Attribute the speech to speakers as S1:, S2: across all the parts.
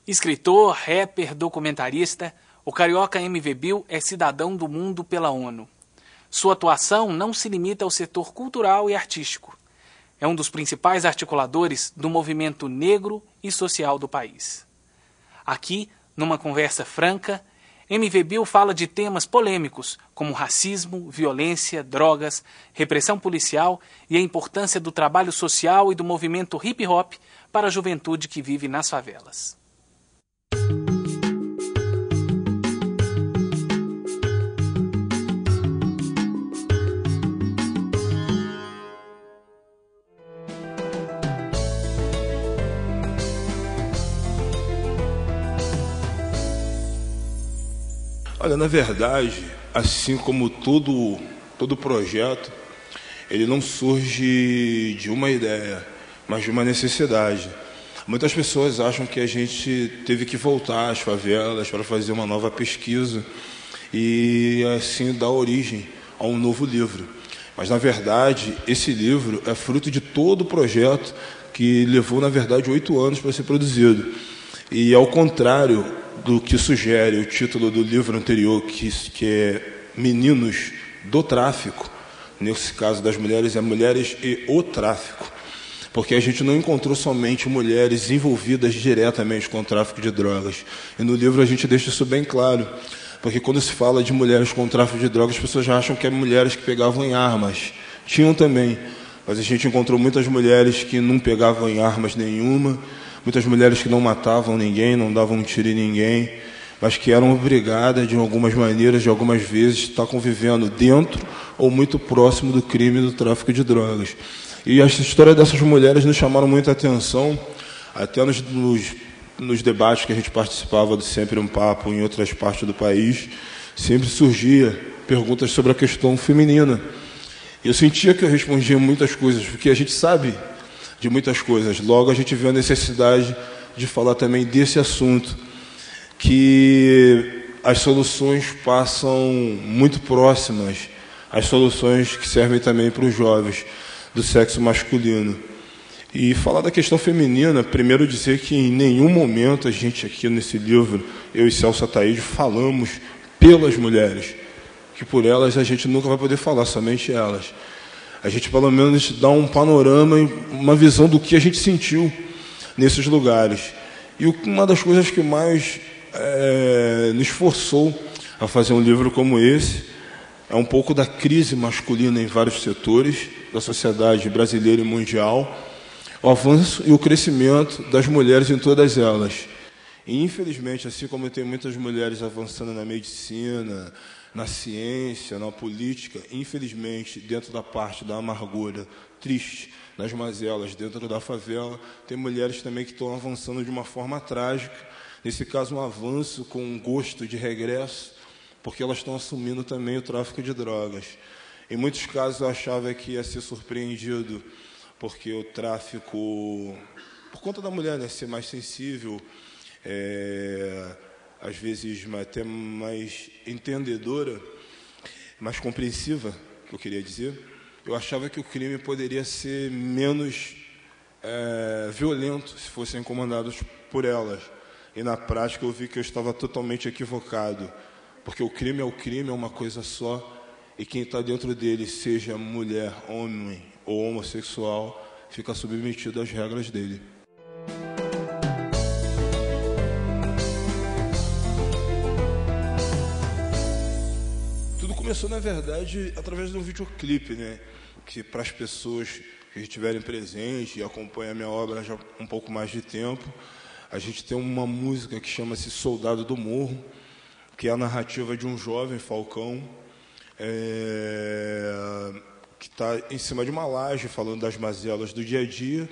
S1: Escritor, rapper, documentarista, o carioca MV Bill é cidadão do mundo pela ONU. Sua atuação não se limita ao setor cultural e artístico. É um dos principais articuladores do movimento negro e social do país. Aqui, numa conversa franca, MV Bill fala de temas polêmicos como racismo, violência, drogas, repressão policial e a importância do trabalho social e do movimento hip-hop para a juventude que vive nas favelas.
S2: Olha, na verdade, assim como todo projeto, ele não surge de uma ideia, mas de uma necessidade. Muitas pessoas acham que a gente teve que voltar às favelas para fazer uma nova pesquisa e assim dar origem a um novo livro. Mas, na verdade, esse livro é fruto de todo o projeto que levou, na verdade, 8 anos para ser produzido. E, ao contrário do que sugere o título do livro anterior, que é Meninos do Tráfico, nesse caso das mulheres, é Mulheres e o Tráfico, porque a gente não encontrou somente mulheres envolvidas diretamente com o tráfico de drogas. E no livro a gente deixa isso bem claro, porque quando se fala de mulheres com tráfico de drogas, as pessoas já acham que é mulheres que pegavam em armas. Tinham também, mas a gente encontrou muitas mulheres que não pegavam em armas nenhuma, muitas mulheres que não matavam ninguém, não davam um tiro em ninguém, mas que eram obrigadas, de algumas maneiras, de algumas vezes, a estar convivendo dentro ou muito próximo do crime do tráfico de drogas. E a história dessas mulheres nos chamaram muita atenção, até nos debates que a gente participava do Sempre um Papo em outras partes do país, sempre surgia perguntas sobre a questão feminina. Eu sentia que eu respondia muitas coisas, porque a gente sabe de muitas coisas. Logo, a gente vê a necessidade de falar também desse assunto, que as soluções passam muito próximas às soluções que servem também para os jovens do sexo masculino. E falar da questão feminina, primeiro dizer que em nenhum momento a gente aqui nesse livro, eu e Celso Ataíde, falamos pelas mulheres, que por elas a gente nunca vai poder falar, somente elas. A gente pelo menos dá um panorama, uma visão do que a gente sentiu nesses lugares. E uma das coisas que mais nos forçou a fazer um livro como esse é um pouco da crise masculina em vários setores da sociedade brasileira e mundial, o avanço e o crescimento das mulheres em todas elas. E, infelizmente, assim como tem muitas mulheres avançando na medicina, na ciência, na política, infelizmente, dentro da parte da amargura, triste, nas mazelas, dentro da favela, tem mulheres também que estão avançando de uma forma trágica, nesse caso um avanço com um gosto de regresso, porque elas estão assumindo também o tráfico de drogas. Em muitos casos eu achava que ia ser surpreendido, porque o tráfico, por conta da mulher, né, ser mais sensível, às vezes até mais entendedora, mais compreensiva, que eu queria dizer, eu achava que o crime poderia ser menos violento se fossem comandados por elas. E na prática eu vi que eu estava totalmente equivocado, porque o crime é uma coisa só, e quem está dentro dele, seja mulher, homem ou homossexual, fica submetido às regras dele. Começou, na verdade, através de um videoclipe, né? Que para as pessoas que estiverem presentes e acompanham a minha obra já há um pouco mais de tempo, a gente tem uma música que chama-se Soldado do Morro, que é a narrativa de um jovem falcão que está em cima de uma laje, falando das mazelas do dia a dia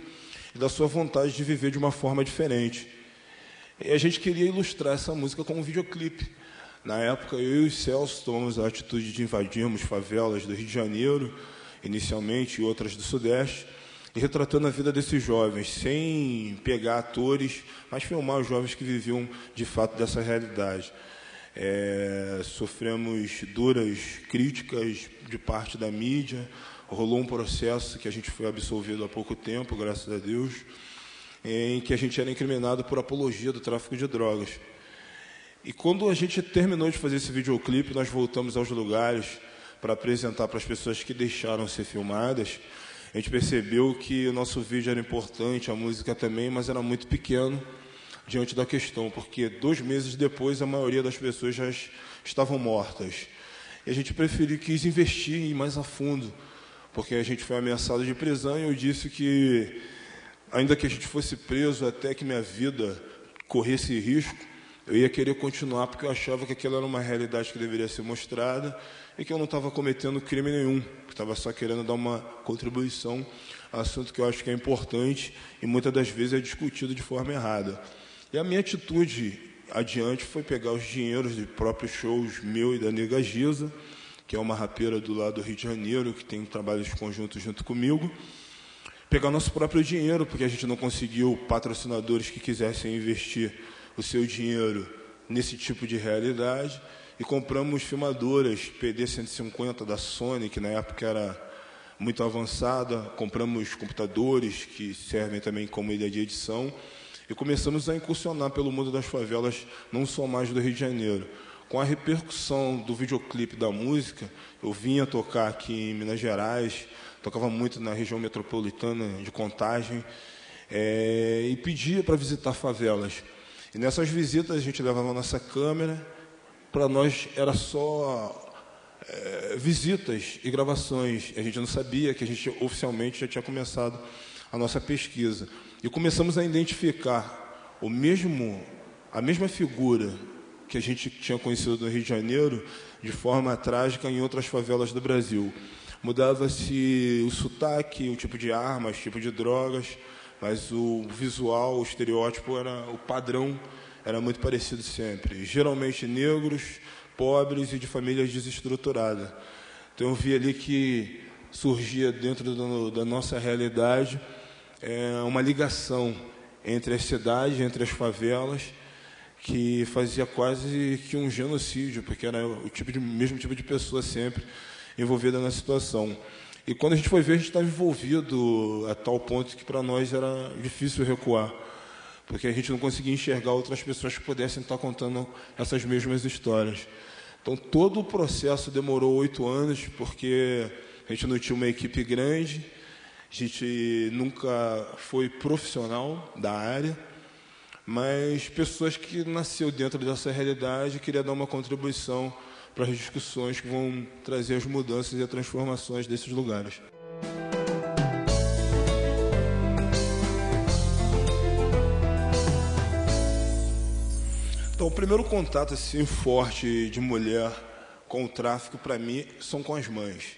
S2: e da sua vontade de viver de uma forma diferente. E a gente queria ilustrar essa música com um videoclipe. Na época, eu e o Celso tomamos a atitude de invadirmos favelas do Rio de Janeiro, inicialmente, e outras do Sudeste, e retratando a vida desses jovens, sem pegar atores, mas filmar os jovens que viviam, de fato, dessa realidade. Sofremos duras críticas de parte da mídia, rolou um processo que a gente foi absolvido há pouco tempo, graças a Deus, em que a gente era incriminado por apologia do tráfico de drogas. E quando a gente terminou de fazer esse videoclipe, nós voltamos aos lugares para apresentar para as pessoas que deixaram ser filmadas. A gente percebeu que o nosso vídeo era importante, a música também, mas era muito pequeno diante da questão, porque 2 meses depois a maioria das pessoas já estavam mortas. E a gente quis investir em ir mais a fundo, porque a gente foi ameaçado de prisão e eu disse que, ainda que a gente fosse preso até que minha vida corresse risco, eu ia querer continuar, porque eu achava que aquilo era uma realidade que deveria ser mostrada e que eu não estava cometendo crime nenhum, que estava só querendo dar uma contribuição a assunto que eu acho que é importante e muitas das vezes é discutido de forma errada. E a minha atitude adiante foi pegar os dinheiros de próprios shows meu e da Nega Giza, que é uma rapeira do lado do Rio de Janeiro, que tem trabalhos conjuntos junto comigo, pegar nosso próprio dinheiro, porque a gente não conseguiu patrocinadores que quisessem investir o seu dinheiro nesse tipo de realidade, e compramos filmadoras PD-150 da Sony, que na época era muito avançada, compramos computadores que servem também como ilha de edição, e começamos a incursionar pelo mundo das favelas, não só mais do Rio de Janeiro. Com a repercussão do videoclipe da música, eu vinha tocar aqui em Minas Gerais, tocava muito na região metropolitana de Contagem, e pedia para visitar favelas. E nessas visitas a gente levava a nossa câmera, para nós era só visitas e gravações. A gente não sabia que a gente oficialmente já tinha começado a nossa pesquisa. E começamos a identificar a mesma figura que a gente tinha conhecido no Rio de Janeiro de forma trágica em outras favelas do Brasil. Mudava-se o sotaque, o tipo de armas, o tipo de drogas, mas o visual, o estereótipo, o padrão era muito parecido sempre. Geralmente negros, pobres e de famílias desestruturadas. Então eu vi ali que surgia dentro da nossa realidade uma ligação entre as cidades, entre as favelas, que fazia quase que um genocídio, porque era o mesmo tipo de pessoa sempre envolvida na situação. E quando a gente foi ver, a gente estava envolvido a tal ponto que para nós era difícil recuar, porque a gente não conseguia enxergar outras pessoas que pudessem estar contando essas mesmas histórias. Então todo o processo demorou 8 anos, porque a gente não tinha uma equipe grande, a gente nunca foi profissional da área, mas pessoas que nasceu dentro dessa realidade queriam dar uma contribuição para as discussões que vão trazer as mudanças e as transformações desses lugares. Então, o primeiro contato assim, forte de mulher com o tráfico, para mim, são com as mães.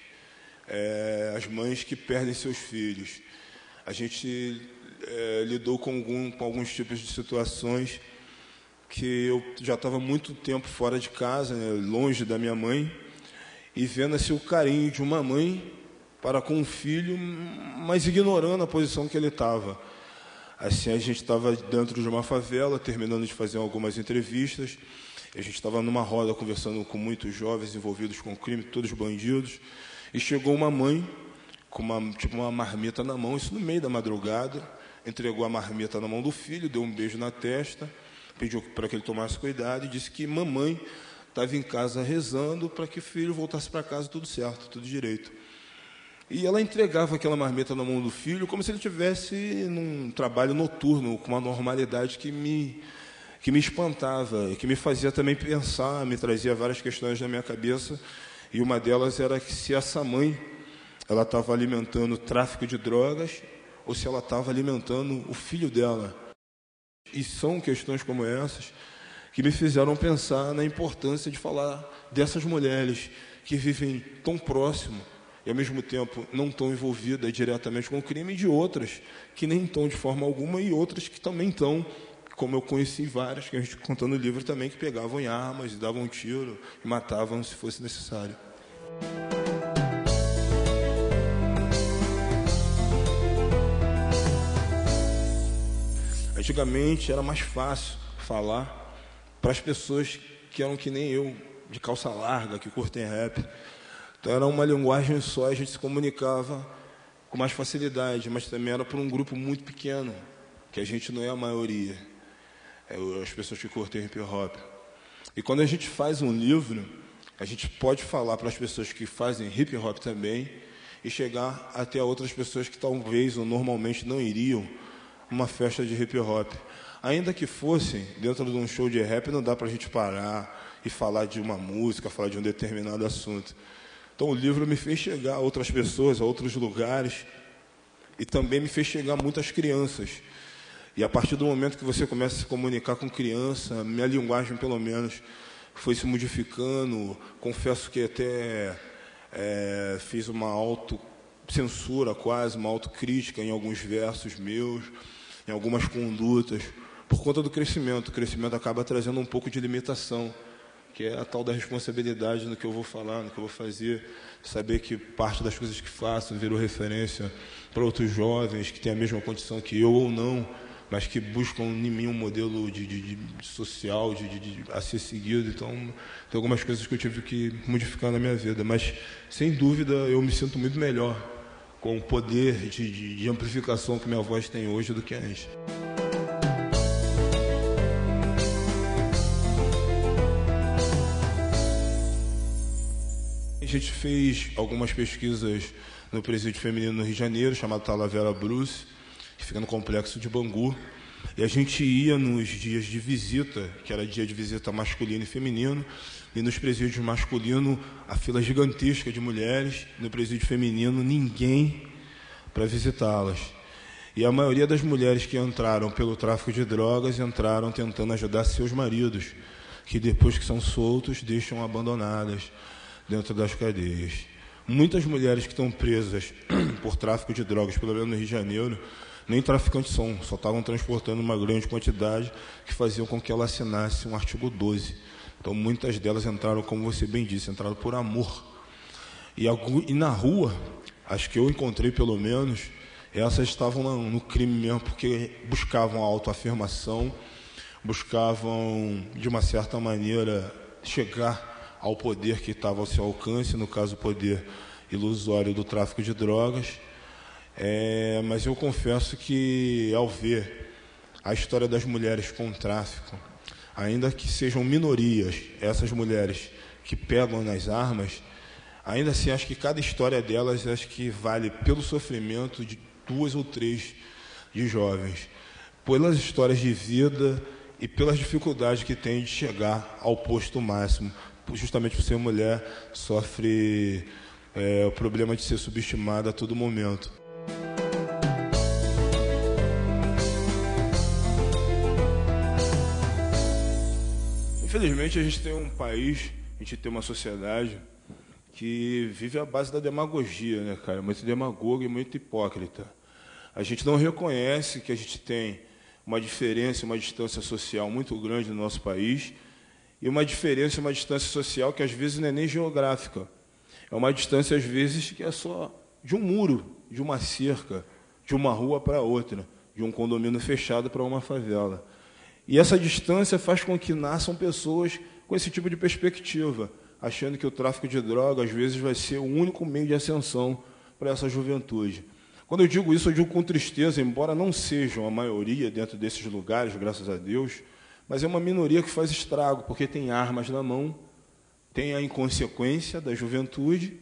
S2: As mães que perdem seus filhos. A gente lidou com alguns tipos de situações que eu já estava muito tempo fora de casa, né, longe da minha mãe, e vendo assim, o carinho de uma mãe para com um filho, mas ignorando a posição que ele estava. Assim, a gente estava dentro de uma favela, terminando de fazer algumas entrevistas, a gente estava numa roda conversando com muitos jovens envolvidos com crime, todos bandidos, e chegou uma mãe com uma marmita na mão, isso no meio da madrugada, entregou a marmita na mão do filho, deu um beijo na testa, pediu para que ele tomasse cuidado e disse que mamãe estava em casa rezando para que o filho voltasse para casa tudo certo, tudo direito. E ela entregava aquela marmita na mão do filho como se ele estivesse num trabalho noturno, com uma normalidade que me espantava, e que me fazia também pensar, me trazia várias questões na minha cabeça, e uma delas era que se essa mãe ela estava alimentando o tráfico de drogas ou se ela estava alimentando o filho dela. E são questões como essas que me fizeram pensar na importância de falar dessas mulheres que vivem tão próximo e, ao mesmo tempo, não estão envolvidas diretamente com o crime, e de outras que nem estão de forma alguma e outras que também estão, como eu conheci várias, que a gente conta no livro também, que pegavam em armas e davam um tiro e matavam se fosse necessário. Antigamente era mais fácil falar para as pessoas que eram que nem eu, de calça larga, que curtem rap. Então era uma linguagem só, a gente se comunicava com mais facilidade, mas também era para um grupo muito pequeno. que a gente não é a maioria, as pessoas que curtem hip hop. E quando a gente faz um livro, a gente pode falar para as pessoas que fazem hip hop também e chegar até outras pessoas que talvez ou normalmente não iriam numa festa de hip hop. Ainda que fossem dentro de um show de rap, não dá para a gente parar e falar de uma música, falar de um determinado assunto. Então o livro me fez chegar a outras pessoas, a outros lugares, e também me fez chegar a muitas crianças. E a partir do momento que você começa a se comunicar com criança, minha linguagem, pelo menos, foi se modificando. Confesso que até fiz uma autocensura quase, uma autocrítica em alguns versos meus, em algumas condutas, por conta do crescimento. O crescimento acaba trazendo um pouco de limitação, que é a tal da responsabilidade no que eu vou falar, no que eu vou fazer, saber que parte das coisas que faço virou referência para outros jovens que têm a mesma condição que eu ou não, mas que buscam em mim um modelo de social a ser seguido. Então, tem algumas coisas que eu tive que modificar na minha vida, mas, sem dúvida, eu me sinto muito melhor com o poder de amplificação que minha voz tem hoje do que antes. A gente fez algumas pesquisas no Presídio Feminino no Rio de Janeiro, chamado Talavera Bruce, que fica no Complexo de Bangu. E a gente ia nos dias de visita, que era dia de visita masculino e feminino, e nos presídios masculinos, a fila gigantesca de mulheres, no presídio feminino, ninguém para visitá-las. E a maioria das mulheres que entraram pelo tráfico de drogas, entraram tentando ajudar seus maridos, que depois que são soltos, deixam abandonadas dentro das cadeias. Muitas mulheres que estão presas por tráfico de drogas, pelo menos no Rio de Janeiro, nem traficantes são, só estavam transportando uma grande quantidade que faziam com que ela assinasse um artigo 12. Então, muitas delas entraram, como você bem disse, entraram por amor. E na rua, as que eu encontrei, pelo menos, essas estavam no crime mesmo, porque buscavam a autoafirmação, buscavam, de uma certa maneira, chegar ao poder que estava ao seu alcance, no caso, o poder ilusório do tráfico de drogas. Mas eu confesso que, ao ver a história das mulheres com o tráfico, ainda que sejam minorias, essas mulheres que pegam nas armas, ainda assim acho que cada história delas acho que vale pelo sofrimento de 2 ou 3 de jovens, pelas histórias de vida e pelas dificuldades que têm de chegar ao posto máximo. Justamente por ser mulher, sofre o problema de ser subestimada a todo momento. Infelizmente, a gente tem um país, a gente tem uma sociedade que vive à base da demagogia, né, cara? Muito demagogo e muito hipócrita. A gente não reconhece que a gente tem uma diferença, uma distância social muito grande no nosso país, e uma diferença, uma distância social que às vezes não é nem geográfica. É uma distância, às vezes, que é só de um muro, de uma cerca, de uma rua para outra, de um condomínio fechado para uma favela. E essa distância faz com que nasçam pessoas com esse tipo de perspectiva, achando que o tráfico de droga, às vezes, vai ser o único meio de ascensão para essa juventude. Quando eu digo isso, eu digo com tristeza, embora não sejam a maioria dentro desses lugares, graças a Deus, mas é uma minoria que faz estrago, porque tem armas na mão, tem a inconsequência da juventude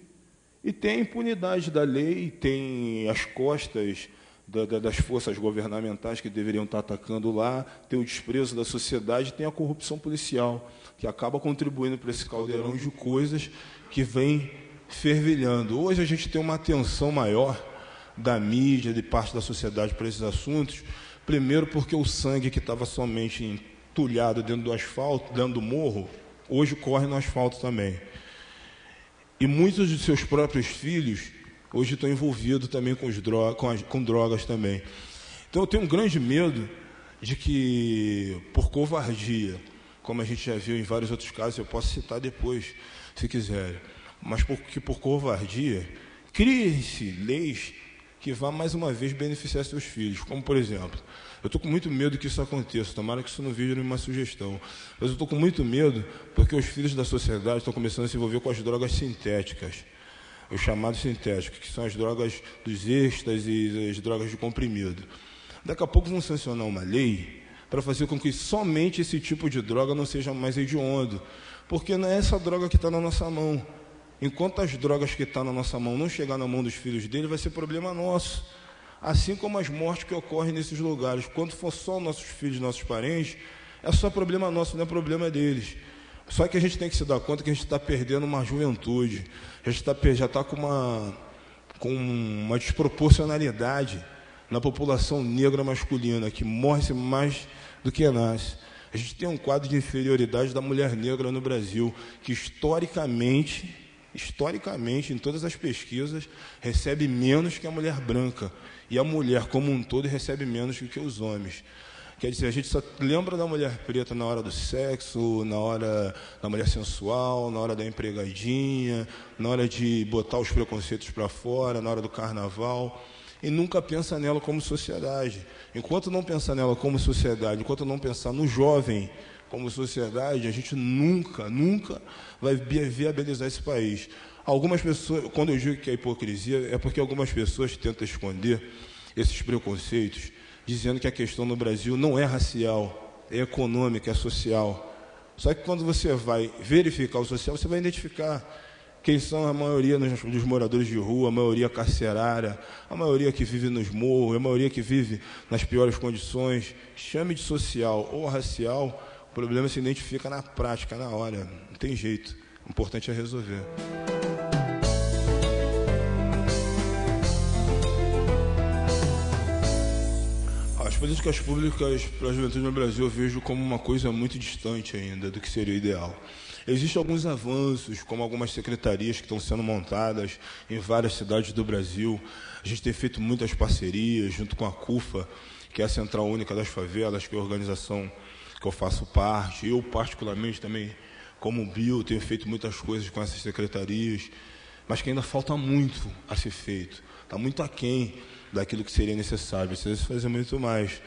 S2: e tem a impunidade da lei, tem as costas das forças governamentais que deveriam estar atacando lá, tem o desprezo da sociedade, tem a corrupção policial, que acaba contribuindo para esse caldeirão de coisas que vem fervilhando. Hoje a gente tem uma atenção maior da mídia, de parte da sociedade para esses assuntos, primeiro porque o sangue que estava somente entulhado dentro do asfalto, dentro do morro, hoje corre no asfalto também. E muitos de seus próprios filhos hoje estão envolvidos também com drogas também. Então eu tenho um grande medo de que, por covardia, como a gente já viu em vários outros casos, eu posso citar depois, se quiserem, mas porque por covardia, criem-se leis que vá mais uma vez beneficiar seus filhos, como por exemplo, eu estou com muito medo que isso aconteça, tomara que isso não vire uma sugestão, mas eu estou com muito medo porque os filhos da sociedade estão começando a se envolver com as drogas sintéticas, os chamados sintéticos, que são as drogas dos êxtases e as drogas de comprimido. Daqui a pouco vão sancionar uma lei para fazer com que somente esse tipo de droga não seja mais hediondo, porque não é essa droga que está na nossa mão. Enquanto as drogas que estão na nossa mão não chegar na mão dos filhos dele, vai ser problema nosso. Assim como as mortes que ocorrem nesses lugares, quando for só nossos filhos, nossos parentes, é só problema nosso, não é problema deles. Só que a gente tem que se dar conta que a gente está perdendo uma juventude, a gente já está com uma desproporcionalidade na população negra masculina, que morre mais do que nasce. A gente tem um quadro de inferioridade da mulher negra no Brasil, que historicamente, em todas as pesquisas, recebe menos que a mulher branca. E a mulher, como um todo, recebe menos do que os homens. Quer dizer, a gente só lembra da mulher preta na hora do sexo, na hora da mulher sensual, na hora da empregadinha, na hora de botar os preconceitos para fora, na hora do carnaval, e nunca pensa nela como sociedade. Enquanto não pensar nela como sociedade, enquanto não pensar no jovem como sociedade, a gente nunca vai viabilizar esse país. Algumas pessoas, quando eu digo que é hipocrisia, é porque algumas pessoas tentam esconder esses preconceitos, dizendo que a questão no Brasil não é racial, é econômica, é social. Só que quando você vai verificar o social, você vai identificar quem são a maioria dos moradores de rua, a maioria carcerária, a maioria que vive nos morros, a maioria que vive nas piores condições. Chame de social ou racial, o problema se identifica na prática, na hora. Não tem jeito. O importante é resolver. As políticas públicas para a juventude no Brasil eu vejo como uma coisa muito distante ainda do que seria o ideal. Existem alguns avanços, como algumas secretarias que estão sendo montadas em várias cidades do Brasil. A gente tem feito muitas parcerias junto com a CUFA, que é a Central Única das Favelas, que é a organização que eu faço parte. Eu, particularmente, também, como Bill, tenho feito muitas coisas com essas secretarias, mas que ainda falta muito a ser feito. Está muito aquém daquilo que seria necessário, precisa se fazer muito mais.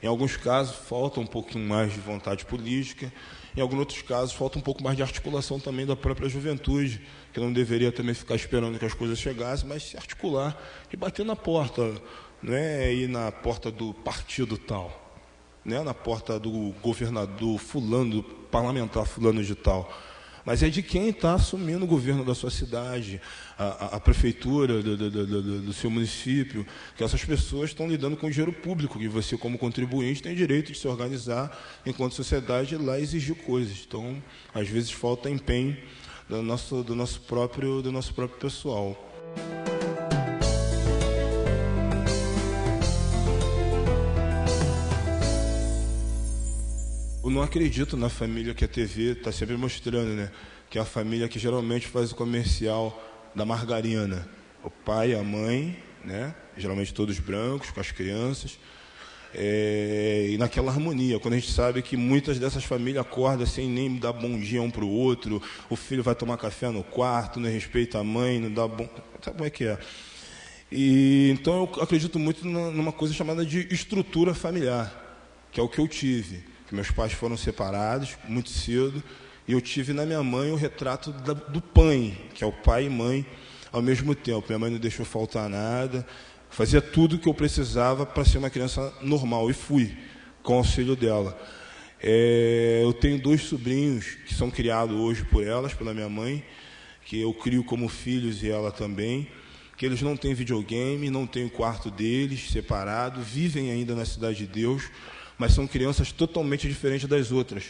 S2: Em alguns casos, falta um pouquinho mais de vontade política, em alguns outros casos, falta um pouco mais de articulação também da própria juventude, que não deveria também ficar esperando que as coisas chegassem, mas se articular e bater na porta, não é ir na porta do partido tal, não é na porta do governador fulano, do parlamentar fulano de tal, mas é de quem está assumindo o governo da sua cidade, a prefeitura do seu município, que essas pessoas estão lidando com o dinheiro público, que você, como contribuinte, tem direito de se organizar enquanto sociedade e lá exigir coisas. Então, às vezes, falta empenho do nosso próprio pessoal. Eu não acredito na família que a TV está sempre mostrando, né? Que é a família que geralmente faz o comercial da margarina. O pai, a mãe, né? Geralmente todos brancos, com as crianças. E naquela harmonia, quando a gente sabe que muitas dessas famílias acordam sem nem dar bom dia um para o outro, o filho vai tomar café no quarto, não respeita a mãe, não dá bom... Sabe como é que é? Então eu acredito muito numa coisa chamada de estrutura familiar, que é o que eu tive. Que meus pais foram separados muito cedo, e eu tive na minha mãe o retrato do pai, que é o pai e mãe ao mesmo tempo. Minha mãe não deixou faltar nada, fazia tudo o que eu precisava para ser uma criança normal, e fui, com o auxílio dela. Eu tenho 2 sobrinhos que são criados hoje por elas, pela minha mãe, que eu crio como filhos e ela também, que eles não têm videogame, não têm o quarto deles separado, vivem ainda na Cidade de Deus, mas são crianças totalmente diferentes das outras,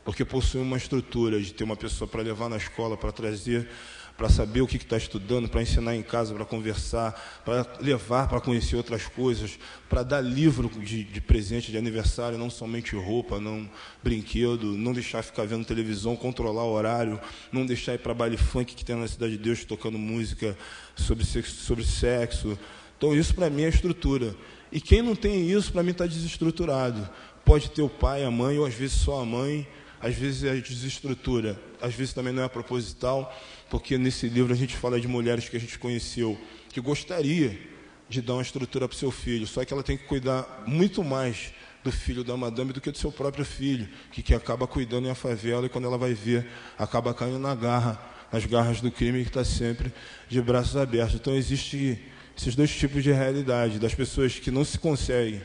S2: porque possuem uma estrutura de ter uma pessoa para levar na escola, para trazer, para saber o que está estudando, para ensinar em casa, para conversar, para levar, para conhecer outras coisas, para dar livro de presente de aniversário, não somente roupa, não brinquedo, não deixar ficar vendo televisão, controlar o horário, não deixar ir para baile funk que tem na Cidade de Deus tocando música sobre sexo. Então isso para mim é estrutura. E quem não tem isso, para mim, está desestruturado. Pode ter o pai, a mãe, ou às vezes só a mãe, às vezes é desestrutura, às vezes também não é proposital, porque nesse livro a gente fala de mulheres que a gente conheceu, que gostaria de dar uma estrutura para o seu filho, só que ela tem que cuidar muito mais do filho da madame do que do seu próprio filho, que acaba cuidando em a favela, e quando ela vai ver, acaba caindo nas garras do crime, que está sempre de braços abertos. Então existe esses 2 tipos de realidade, das pessoas que não se conseguem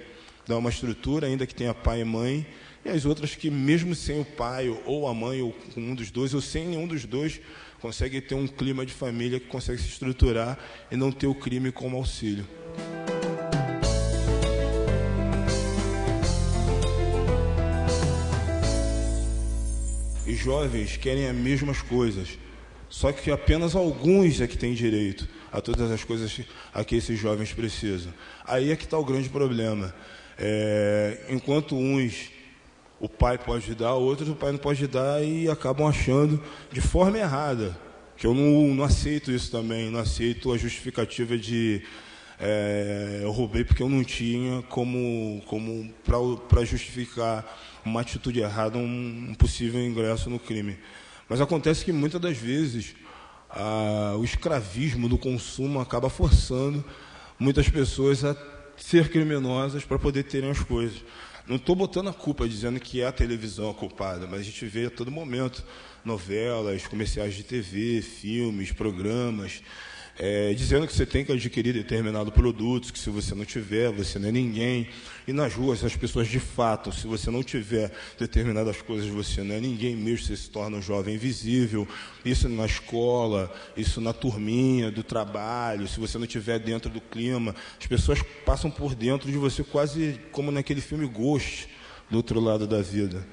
S2: dá uma estrutura, ainda que tenha pai e mãe, e as outras que, mesmo sem o pai ou a mãe, ou com um dos dois, ou sem nenhum dos dois, conseguem ter um clima de família que consegue se estruturar e não ter o crime como auxílio. Os jovens querem as mesmas coisas, só que apenas alguns é que têm direito a todas as coisas a que esses jovens precisam. Aí é que está o grande problema. Enquanto uns o pai pode dar, outros o pai não pode dar, e acabam achando de forma errada, que eu não aceito isso também, não aceito a justificativa de eu roubei porque eu não tinha como para justificar uma atitude errada, um possível ingresso no crime. Mas acontece que muitas das vezes o escravismo do consumo acaba forçando muitas pessoas a ser criminosas para poder terem as coisas. Não estou botando a culpa, dizendo que é a televisão a culpada, mas a gente vê a todo momento novelas, comerciais de TV, filmes, programas, dizendo que você tem que adquirir determinado produto, que se você não tiver, você não é ninguém. E nas ruas, as pessoas de fato, se você não tiver determinadas coisas, você não é ninguém mesmo, você se torna um jovem invisível. Isso na escola, isso na turminha do trabalho, se você não estiver dentro do clima, as pessoas passam por dentro de você quase como naquele filme Ghost, do outro lado da vida.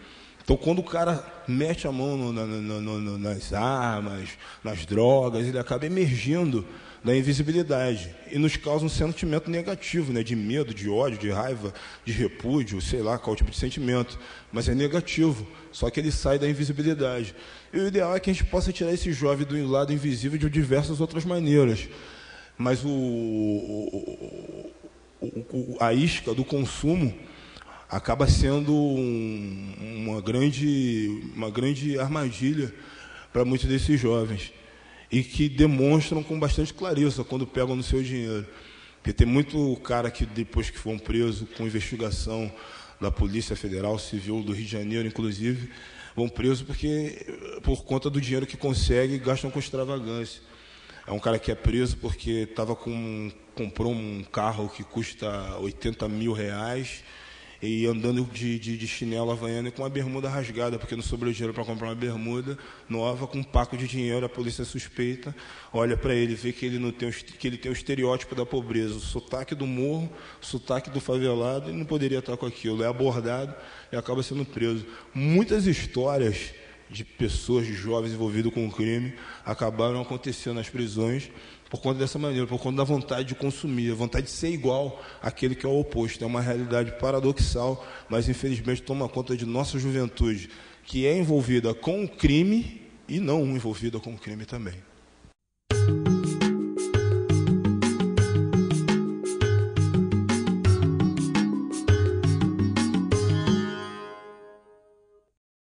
S2: Então, quando o cara mete a mão nas armas, nas drogas, ele acaba emergindo da invisibilidade e nos causa um sentimento negativo, né, de medo, de ódio, de raiva, de repúdio, sei lá qual tipo de sentimento, mas é negativo, só que ele sai da invisibilidade. E o ideal é que a gente possa tirar esse jovem do lado invisível de diversas outras maneiras, mas a isca do consumo acaba sendo uma grande armadilha para muitos desses jovens, e que demonstram com bastante clareza quando pegam no seu dinheiro. Porque tem muito cara que, depois que foram presos com investigação da Polícia Federal, Civil do Rio de Janeiro, inclusive, vão presos por conta do dinheiro que consegue e gastam com extravagância. É um cara que é preso porque comprou um carro que custa 80 mil reais, e andando de chinelo havaiano e com uma bermuda rasgada, porque não sobrou dinheiro para comprar uma bermuda nova, com um paco de dinheiro. A polícia suspeita, olha para ele, vê que ele tem o estereótipo da pobreza, o sotaque do morro, o sotaque do favelado, e não poderia estar com aquilo. É abordado e acaba sendo preso. Muitas histórias de pessoas, de jovens envolvidos com o crime, acabaram acontecendo nas prisões por conta dessa maneira, por conta da vontade de consumir, a vontade de ser igual àquele que é o oposto. É uma realidade paradoxal, mas infelizmente toma conta de nossa juventude, que é envolvida com o crime e não envolvida com o crime também.